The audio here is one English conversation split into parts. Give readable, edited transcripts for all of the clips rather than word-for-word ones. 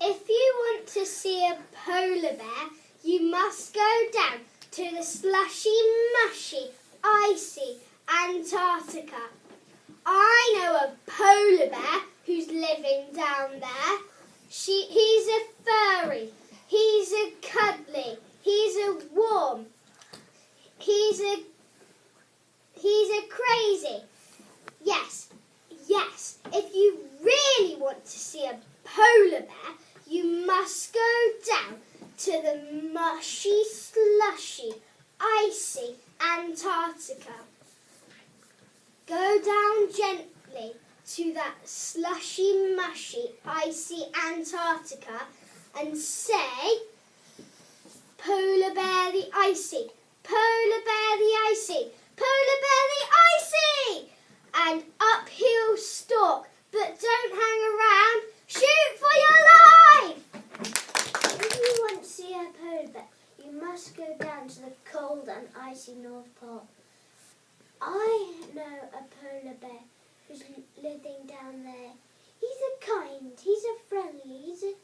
If you want to see a polar bear, you must go down to the slushy, mushy, icy Antarctica. I know a polar bear who's living down there. He's a furry, he's a cuddly, he's a warm, he's a crazy. Yes, if you really want to see a polar bear, you must go down to the mushy, slushy, icy Antarctica. Go down gently to that slushy, mushy, icy Antarctica and say, "Polar bear the icy, polar bear the icy, polar bear the icy!" And up he'll stalk, but don't hang around. Shoot for your life! If you want to see a polar bear, you must go down to the cold and icy North Pole. I know a polar bear who's living down there. He's a kind, he's a friendly, he's a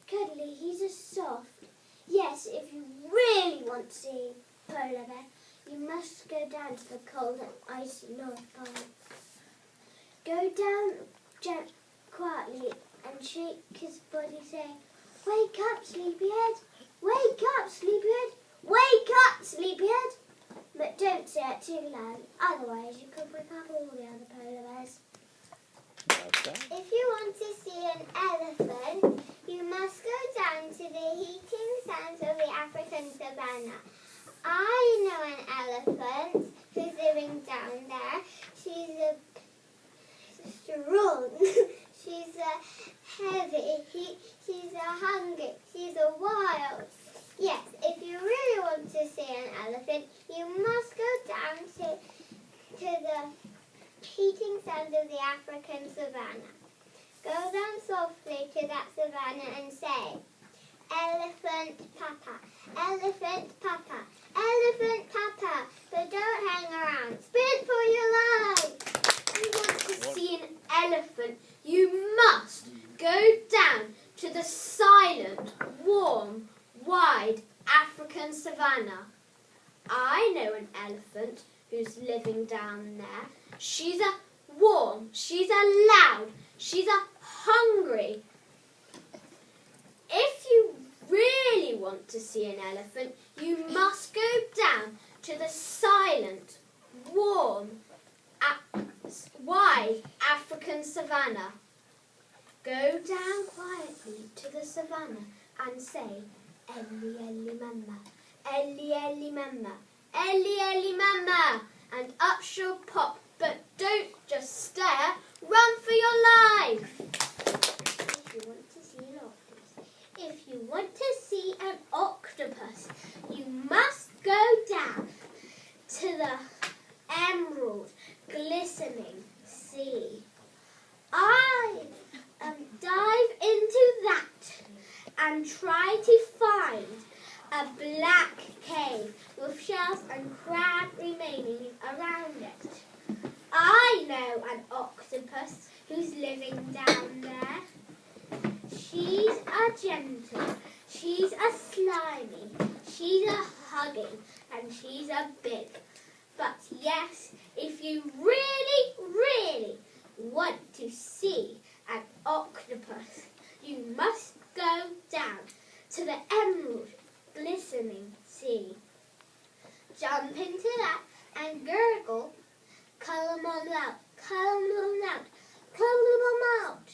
cuddly, he's a soft. Yes, if you really want to see a polar bear, you must go down to the cold and icy North Pole. Go down quietly and shake his body, saying, "Wake up, sleepyhead! Wake up, sleepyhead! Wake up, sleepyhead!" But don't say it too loud, otherwise you could wake up all the other polar bears. If you want to see an elephant, you must go down to the heating sands of the African savannah. I know an elephant who's living down there. She's strong, she's heavy, she's hungry, she's wild. Yes, if you really want to see an elephant, you must go down to the heating sands of the African savannah. Go down softly to that savannah and say, "Elephant papa, elephant papa, elephant papa," but don't hang around. Sprint for your life! If you want to see an elephant, you must go down to the silent, warm, wide African savannah. I know an elephant who's living down there. She's a warm, she's a loud, she's a hungry. If you really want to see an elephant, you must go down to the silent, warm, wide African savannah. Go down quietly to the savannah and say, "Ellie, Ellie, mama, Ellie, Ellie, mama, Ellie, Ellie, mama," and up she'll pop, but don't just stare, run for your life. If you want to see an octopus, if you want to see an octopus, you must go down to the emerald, glistening sea. I dive into that and try to find a black cave with shells and crab remaining around it. I know an octopus who's living down there. She's a gentle, she's a slimy, she's a hugging, and she's a big. But yes, if you really, really want to see an octopus, you must go down to the emerald, glistening sea. Jump into that and gurgle, "Call 'em all out, call 'em all out, call 'em all out."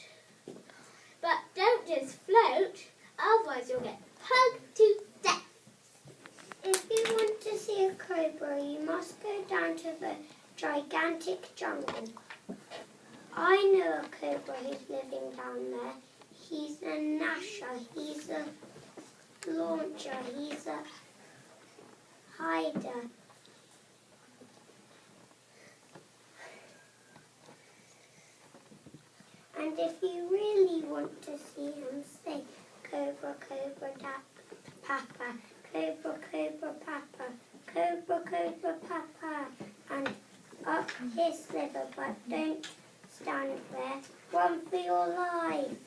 But don't just float, otherwise you'll get hugged to death. If you want to see a cobra, you must go down to the gigantic jungle. I know a cobra who's living down there. He's a gnasher, he's a launcher, he's a hider. And if you really want to see him, say, "Cobra, cobra, papa, cobra, cobra, papa, cobra, cobra, papa," and up his sliver, but don't stand there. Run for your life.